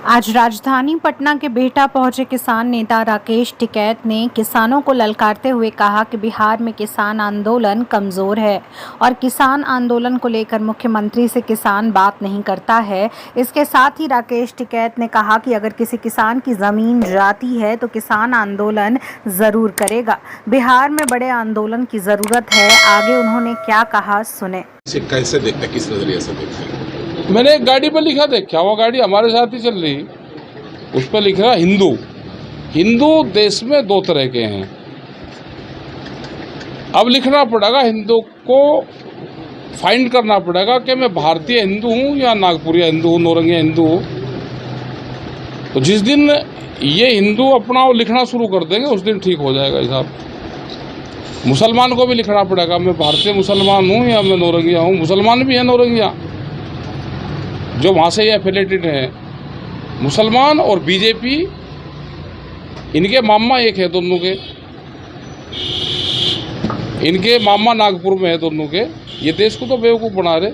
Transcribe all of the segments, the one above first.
आज राजधानी पटना के बिहटा पहुंचे किसान नेता राकेश टिकैत ने किसानों को ललकारते हुए कहा कि बिहार में किसान आंदोलन कमजोर है और किसान आंदोलन को लेकर मुख्यमंत्री से किसान बात नहीं करता है। इसके साथ ही राकेश टिकैत ने कहा कि अगर किसी किसान की जमीन जाती है तो किसान आंदोलन जरूर करेगा। बिहार में बड़े आंदोलन की जरूरत है। आगे उन्होंने क्या कहा सुने। कैसे देखते, किस नजरिए से देखते? मैंने एक गाड़ी पर लिखा था, क्या वो गाड़ी हमारे साथ ही चल रही, उस पर लिख रहा हिंदू। हिंदू देश में दो तरह के हैं। अब लिखना पड़ेगा, हिंदू को फाइंड करना पड़ेगा कि मैं भारतीय हिंदू हूँ या नागपुरिया हिंदू हूँ, नौरंगिया हिंदू हूँ। तो जिस दिन ये हिंदू अपना लिखना शुरू कर देंगे उस दिन ठीक हो जाएगा हिसाब। मुसलमान को भी लिखना पड़ेगा, मैं भारतीय मुसलमान हूँ या मैं नौरंगिया हूँ। मुसलमान भी है नौरंगिया जो वहाँ से एफिलेटेड हैं। मुसलमान और बीजेपी, इनके मामा एक है दोनों के, इनके मामा नागपुर में है दोनों के। ये देश को तो बेवकूफ़ बना रहे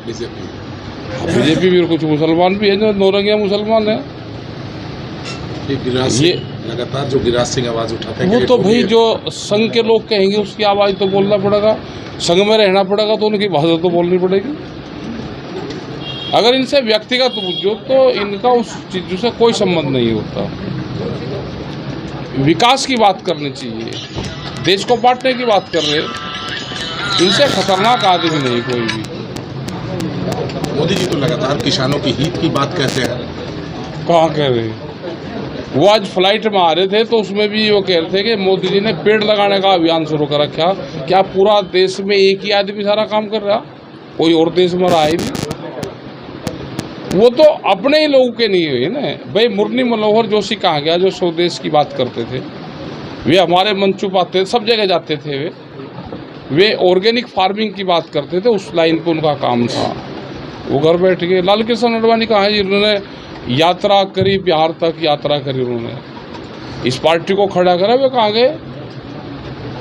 बीजेपी भी, और कुछ मुसलमान भी है जो नौरंगिया मुसलमान है। ये लगातार जो गिरिराज सिंह आवाज़ उठाते हैं वो तो भाई जो संघ के लोग कहेंगे उसकी आवाज़ तो बोलना पड़ेगा। संघ में रहना पड़ेगा तो उनकी भाषा तो बोलनी पड़ेगी। अगर इनसे व्यक्तिगत पूछो तो इनका उस चीज़ों से कोई संबंध नहीं होता। विकास की बात करनी चाहिए, देश को बांटने की बात कर रहे। इनसे खतरनाक आदमी नहीं कोई भी। मोदी जी तो लगातार किसानों की हित की बात कहते हैं। कहाँ कह रहे? वो आज फ्लाइट में आ रहे थे तो उसमें भी वो कह रहे थे कि मोदी जी ने पेड़ लगाने का अभियान शुरू कर रखा। क्या पूरा देश में एक ही आदमी सारा काम कर रहा? कोई और देश में रहा ही नहीं। वो तो अपने ही लोगों के नहीं हुए ना भाई। मुरली मनोहर जोशी कहाँ गया जो स्वदेश की बात करते थे? वे हमारे मन छुपाते, सब जगह जाते थे। वे ऑर्गेनिक फार्मिंग की बात करते थे, उस लाइन पे उनका काम था। वो घर बैठ के लाल कृष्ण आडवाणी कहाँ है जिन्होंने यात्रा करी, बिहार तक यात्रा करी उन्होंने, इस पार्टी को खड़ा करा। वे कहाँ गए?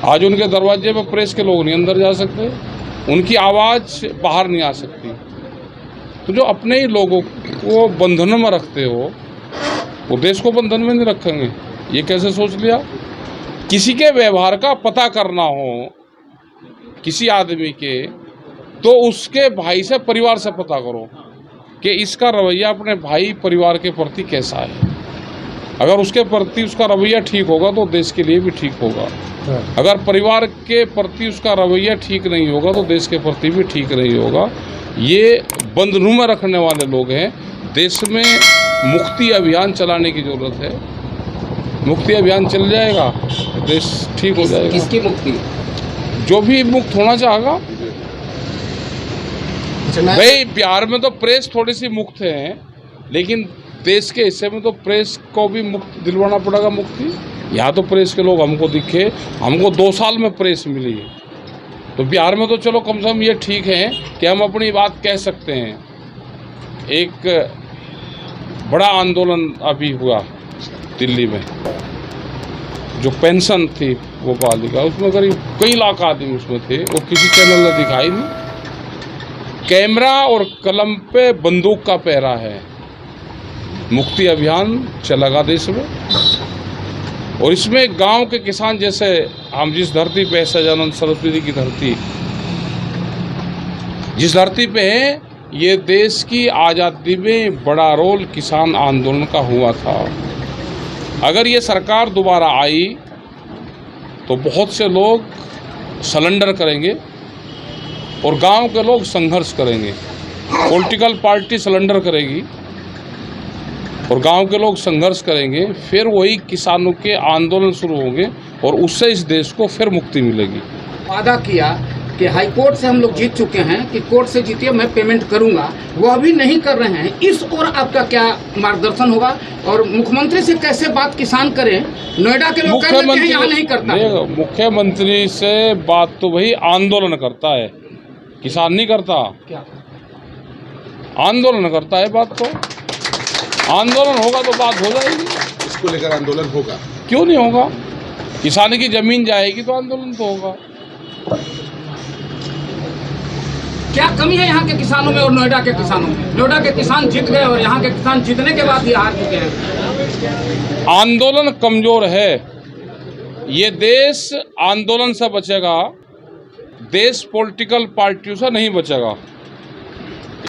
आज उनके दरवाजे पर प्रेस के लोग नहीं अंदर जा सकते, उनकी आवाज़ बाहर नहीं आ सकती। तो जो अपने ही लोगों को बंधन में रखते हो वो देश को बंधन में नहीं रखेंगे। ये कैसे सोच लिया? किसी के व्यवहार का पता करना हो किसी आदमी के, तो उसके भाई से, परिवार से पता करो कि इसका रवैया अपने भाई परिवार के प्रति कैसा है। अगर उसके प्रति उसका रवैया ठीक होगा तो देश के लिए भी ठीक होगा। अगर परिवार के प्रति उसका रवैया ठीक नहीं होगा तो देश के प्रति भी ठीक नहीं होगा। ये बंधनों में रखने वाले लोग हैं। देश में मुक्ति अभियान चलाने की ज़रूरत है। मुक्ति अभियान चल जाएगा तो देश ठीक हो जाएगा। किसकी मुक्ति? जो भी मुक्त होना चाहेगा भाई। बिहार में तो प्रेस थोड़ी सी मुक्त है, लेकिन देश के हिस्से में तो प्रेस को भी मुक्त दिलवाना पड़ेगा मुक्ति। यहाँ तो प्रेस के लोग हमको दिखे, हमको 2 साल में प्रेस मिली है। तो बिहार में तो चलो कम से कम ये ठीक है कि हम अपनी बात कह सकते हैं। एक बड़ा आंदोलन अभी हुआ दिल्ली में, जो पेंशन थी वो पालिका, उसमें करीब कई लाख आदमी उसमें थे। वो किसी चैनल ने दिखाई नहीं। कैमरा और कलम पे बंदूक का पहरा है। मुक्ति अभियान चलेगा देश में, और इसमें गांव के किसान, जैसे हम जिस धरती पे सजानंद सरस्वती की धरती, जिस धरती पे है, ये देश की आज़ादी में बड़ा रोल किसान आंदोलन का हुआ था। अगर ये सरकार दोबारा आई तो बहुत से लोग सरेंडर करेंगे और गांव के लोग संघर्ष करेंगे। पॉलिटिकल पार्टी सरेंडर करेगी और गांव के लोग संघर्ष करेंगे, फिर वही किसानों के आंदोलन शुरू होंगे और उससे इस देश को फिर मुक्ति मिलेगी। वादा किया कि हाई कोर्ट से हम लोग जीत चुके हैं कि कोर्ट से जीतिए मैं पेमेंट करूंगा, वो अभी नहीं कर रहे हैं। इस ओर आपका क्या मार्गदर्शन होगा? और मुख्यमंत्री से कैसे बात किसान करें? नोएडा के लोग कह रहे हैं यहाँ नहीं करता। मुख्यमंत्री से बात तो वही आंदोलन करता है, किसान नहीं करता। क्या आंदोलन करता है? बात तो आंदोलन होगा तो बात हो जाएगी। इसको लेकर आंदोलन होगा? क्यों नहीं होगा? किसान की जमीन जाएगी तो आंदोलन तो होगा। क्या कमी है यहाँ के किसानों में और नोएडा के किसानों में? नोएडा के किसान जीत गए और यहाँ के किसान जीतने के बाद भी हार चुके हैं। आंदोलन कमजोर है। ये देश आंदोलन से बचेगा, देश पॉलिटिकल पार्टियों से नहीं बचेगा।